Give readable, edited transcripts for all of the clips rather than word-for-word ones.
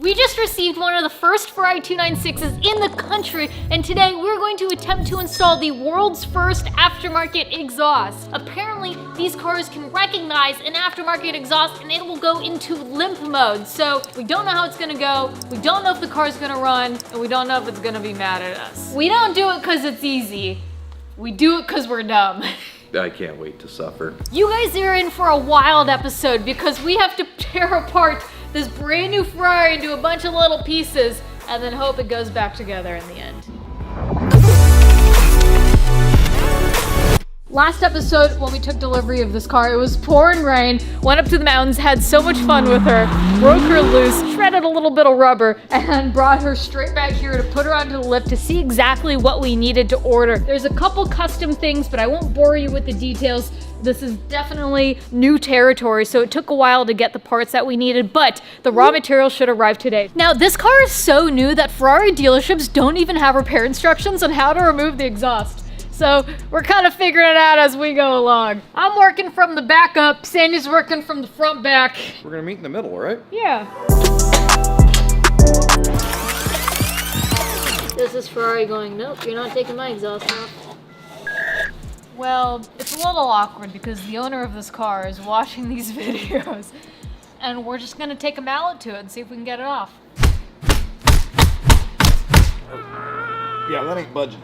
We just received one of the first Ferrari 296s in the country, and today we're going to attempt to install the world's first aftermarket exhaust. Apparently, these cars can recognize an aftermarket exhaust and it will go into limp mode. So we don't know how it's gonna go, we don't know if the car's gonna run, and we don't know if it's gonna be mad at us. We don't do it because it's easy. We do it because we're dumb. I can't wait to suffer. You guys are in for a wild episode because we have to tear apart this brand new Ferrari into a bunch of little pieces and then hope it goes back together in the end. Last episode, when we took delivery of this car, it was pouring rain, went up to the mountains, had so much fun with her, broke her loose, shredded a little bit of rubber, and brought her straight back here to put her onto the lift to see exactly what we needed to order. There's a couple custom things, but I won't bore you with the details. This is definitely new territory, so it took a while to get the parts that we needed, but the raw materials should arrive today. Now, this car is so new that Ferrari dealerships don't even have repair instructions on how to remove the exhaust. So we're kind of figuring it out as we go along. I'm working from the back up, Sandy's working from the front back. We're gonna meet in the middle, right? Yeah. This is Ferrari going, nope, you're not taking my exhaust off. Well, it's a little awkward because the owner of this car is watching these videos and we're just gonna take a mallet to it and see if we can get it off. Yeah, that ain't budging.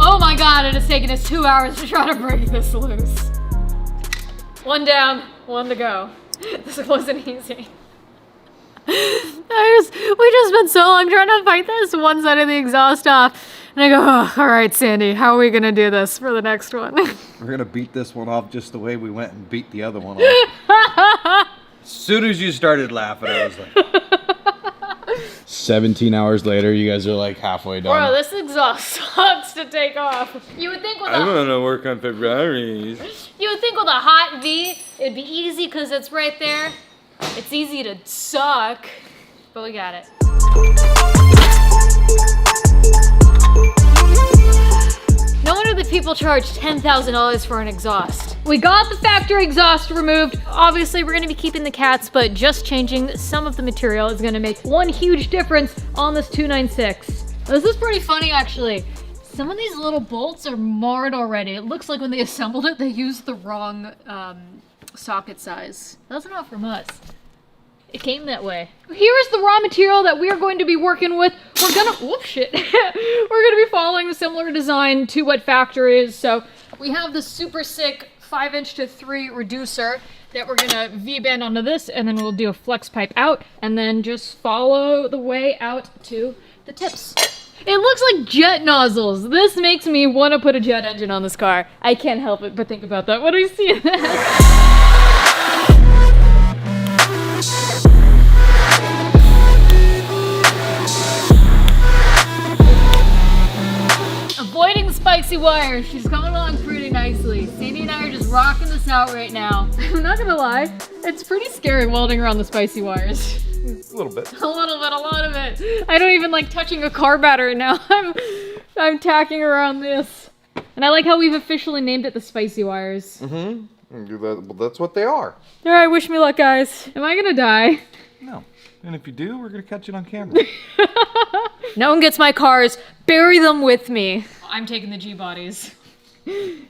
Oh my god, it has taken us 2 hours to try to break this loose. One down, one to go. This wasn't easy. We just spent so long trying to fight this one side of the exhaust off. And I go, oh, all right, Sandy, how are we gonna do this for the next one? We're gonna beat this one off just the way we went and beat the other one off. As soon as you started laughing, I was like... 17 hours later, you guys are like halfway done. Bro, this exhaust sucks to take off. You would think with I want to work on Ferraris. You would think with a hot V, it'd be easy because it's right there. It's easy to suck, but we got it. No wonder the people charge $10,000 for an exhaust. We got the factory exhaust removed. Obviously, we're gonna be keeping the cats, but just changing some of the material is gonna make one huge difference on this 296. This is pretty funny, actually. Some of these little bolts are marred already. It looks like when they assembled it, they used the wrong socket size. That's not from us. It came that way. Here is the raw material that we are going to be working with. We're gonna, whoop shit. We're gonna be following a similar design to what factory is. So we have the super sick 5" to 3" reducer that we're gonna V-bend onto this, and then we'll do a flex pipe out, and then just follow the way out to the tips. It looks like jet nozzles. This makes me want to put a jet engine on this car. I can't help it but think about that when I see that. Avoiding spicy wires. She's coming along pretty nicely. Sandy and I are just rocking this out right now. I'm not gonna lie, it's pretty scary welding around the spicy wires. A little bit. A little bit, a lot of it. I don't even like touching a car battery now. I'm tacking around this. And I like how we've officially named it the spicy wires. Mm-hmm. Well, that's what they are. All right, wish me luck, guys. Am I gonna die? No. And if you do, we're gonna catch it on camera. No one gets my cars. Bury them with me. I'm taking the G-bodies.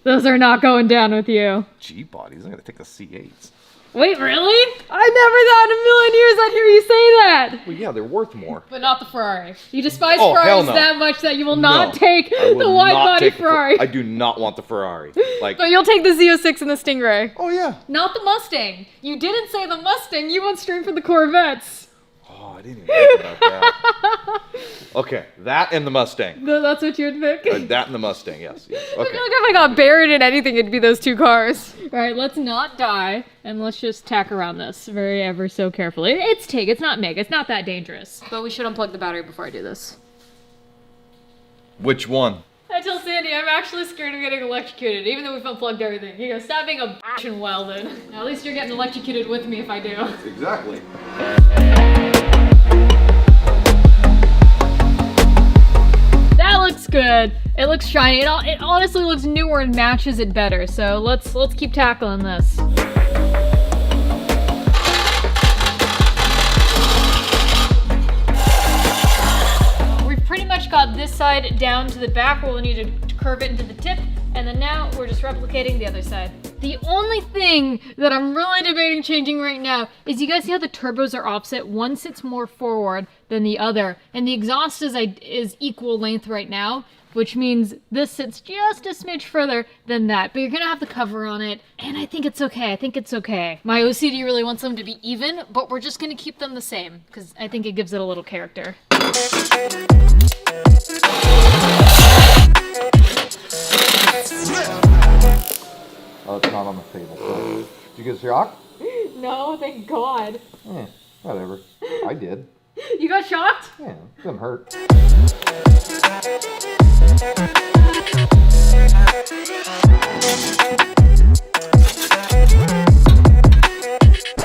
Those are not going down with you. G-bodies? I'm gonna take the C8s. Wait, really? I never thought in a million years I'd hear you say that. Well, yeah, they're worth more. But not the Ferrari. You despise Oh, hell Ferraris no. that much that you will not No, take the wide-body Ferrari. I do not want the Ferrari. Like, But you'll take the Z06 and the Stingray. oh yeah. Not the Mustang. You didn't say the Mustang. You went straight for the Corvettes. Oh, I didn't even think about that. Okay, that and the Mustang. That's what you would pick? That and the Mustang, yes. I Okay. feel like if I got buried in anything, it'd be those two cars. All right, let's not die, and let's just tack around this very ever so carefully. It's TIG, it's not MIG, it's not that dangerous. But we should unplug the battery before I do this. Which one? I tell Sandy I'm actually scared of getting electrocuted, even though we've unplugged everything. He goes, stop being a bitch and welded. Now, at least you're getting electrocuted with me if I do. Exactly. That looks good. It looks shiny. It honestly looks newer and matches it better. So let's keep tackling this. side down to the back where we'll need to curve it into the tip. And then now we're just replicating the other side. The only thing that I'm really debating changing right now is you guys see how the turbos are offset? One sits more forward than the other. And the exhaust is equal length right now, which means this sits just a smidge further than that. But you're gonna have the cover on it, and I think it's okay. I think it's okay. My OCD really wants them to be even, but we're just gonna keep them the same, because I think it gives it a little character. Oh, it's not on the table. So. Did you get shocked? No, thank God. Whatever. I did. You got shocked? Yeah, it didn't hurt.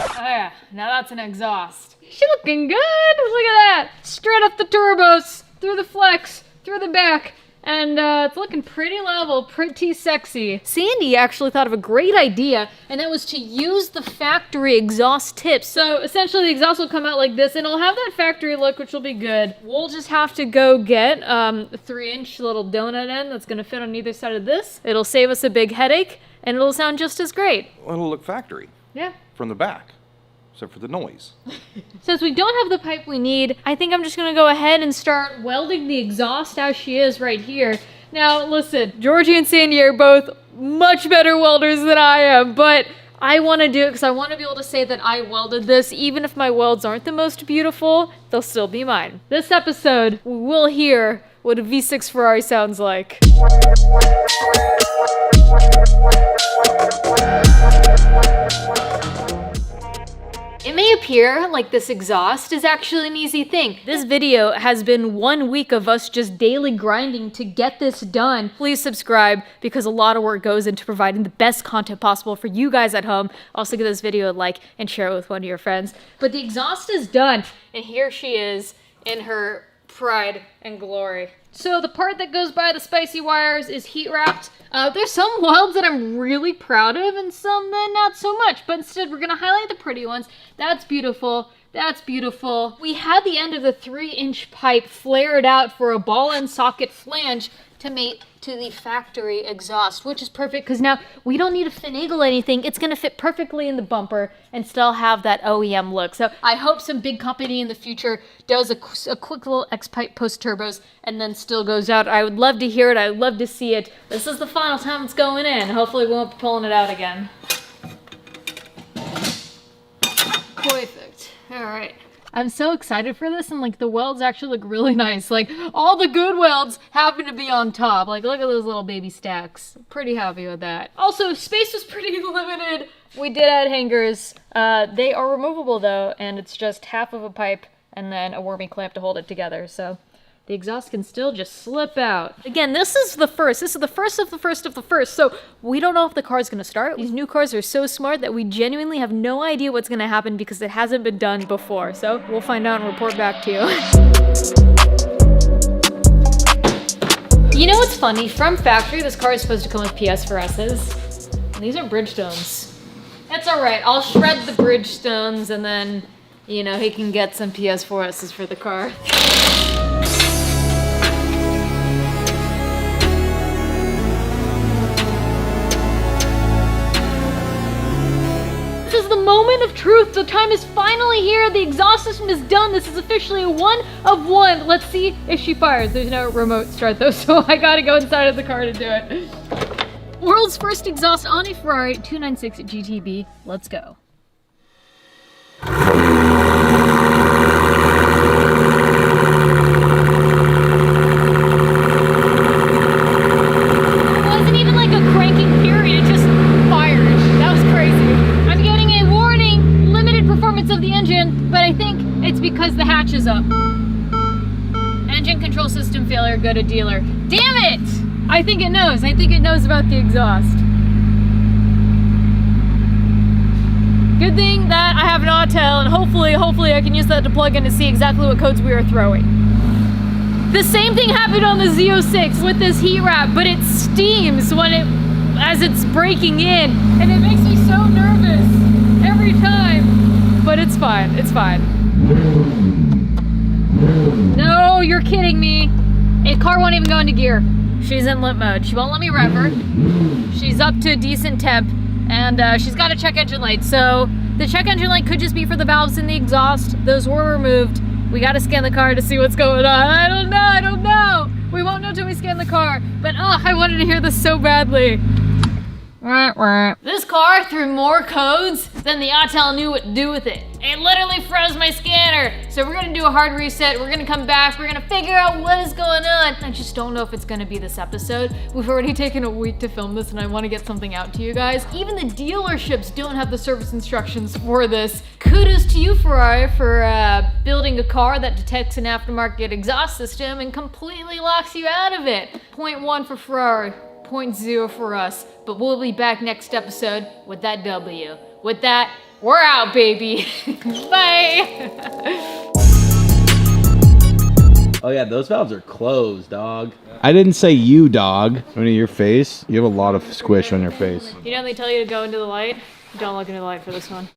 Oh yeah, now that's an exhaust. She's looking good. Look at that. Straight up the turbos, through the flex, through the back. And it's looking pretty level, pretty sexy. Sandy actually thought of a great idea, and that was to use the factory exhaust tips. So essentially the exhaust will come out like this, and it'll have that factory look, which will be good. We'll just have to go get a 3-inch little donut end that's gonna fit on either side of this. It'll save us a big headache, and it'll sound just as great. Well, it'll look factory. Yeah. From the back, except for the noise. Since we don't have the pipe we need, I think I'm just gonna go ahead and start welding the exhaust as she is right here. Now, listen, Georgie and Sandy are both much better welders than I am, but I wanna do it because I wanna be able to say that I welded this. Even if my welds aren't the most beautiful, they'll still be mine. This episode, we will hear what a V6 Ferrari sounds like. It may appear like this exhaust is actually an easy thing. This video has been 1 week of us just daily grinding to get this done. Please subscribe because a lot of work goes into providing the best content possible for you guys at home. Also give this video a like and share it with one of your friends. But the exhaust is done, and here she is in her pride and glory. So the part that goes by the spicy wires is heat wrapped. There's some welds that I'm really proud of and some that not so much, but instead we're gonna highlight the pretty ones. That's beautiful, that's beautiful. We had the end of the 3-inch pipe flared out for a ball and socket flange to mate to the factory exhaust, which is perfect because now we don't need to finagle anything. It's gonna fit perfectly in the bumper and still have that OEM look. So I hope some big company in the future does a quick little X-pipe post turbos and then still goes out. I would love to hear it. I would love to see it. This is the final time it's going in. Hopefully we won't be pulling it out again. Perfect. All right. I'm so excited for this, and like the welds actually look really nice. Like all the good welds happen to be on top. Like look at those little baby stacks. Pretty happy with that. Also, space was pretty limited. We did add hangers. They are removable though, and it's just half of a pipe and then a wormy clamp to hold it together. So the exhaust can still just slip out. Again, this is the first. This is the first of the first of the first. So we don't know if the car's gonna start. These new cars are so smart that we genuinely have no idea what's gonna happen because it hasn't been done before. So we'll find out and report back to you. You know what's funny? From factory, this car is supposed to come with PS for S's. And these are Bridgestones. That's all right. I'll shred the Bridgestones and then, you know, he can get some PS4 S's for the car. This is the moment of truth. The time is finally here. The exhaust system is done. This is officially a 1 of 1. Let's see if she fires. There's no remote start though, so I gotta go inside of the car to do it. World's first exhaust on a Ferrari 296 GTB. Let's go. Because the hatch is up. Engine control system failure, go to dealer. Damn it! I think it knows. I think it knows about the exhaust. Good thing that I have an autel, and hopefully I can use that to plug in to see exactly what codes we are throwing. The same thing happened on the Z06 with this heat wrap, but it steams as it's breaking in, and it makes me so nervous every time. But it's fine. It's fine. No, you're kidding me. A My car won't even go into gear. She's in limp mode. She won't let me rev her. She's up to a decent temp, and she's got a check engine light. So the check engine light could just be for the valves in the exhaust. Those were removed. We gotta scan the car to see what's going on. I don't know. We won't know till we scan the car. But I wanted to hear this so badly. This car threw more codes than the Autel knew what to do with it. It literally froze my scanner. So we're gonna do a hard reset. We're gonna come back. We're gonna figure out what is going on. I just don't know if it's gonna be this episode. We've already taken a week to film this and I wanna get something out to you guys. Even the dealerships don't have the service instructions for this. Kudos to you, Ferrari, for building a car that detects an aftermarket exhaust system and completely locks you out of it. 0.1 for Ferrari. 0.0 for us, but we'll be back next episode with that W. With that, we're out, baby. Bye. Oh yeah, those valves are closed, dog. I didn't say you, dog. I mean, your face, you have a lot of squish on your face. You know they tell you to go into the light? Don't look into the light for this one.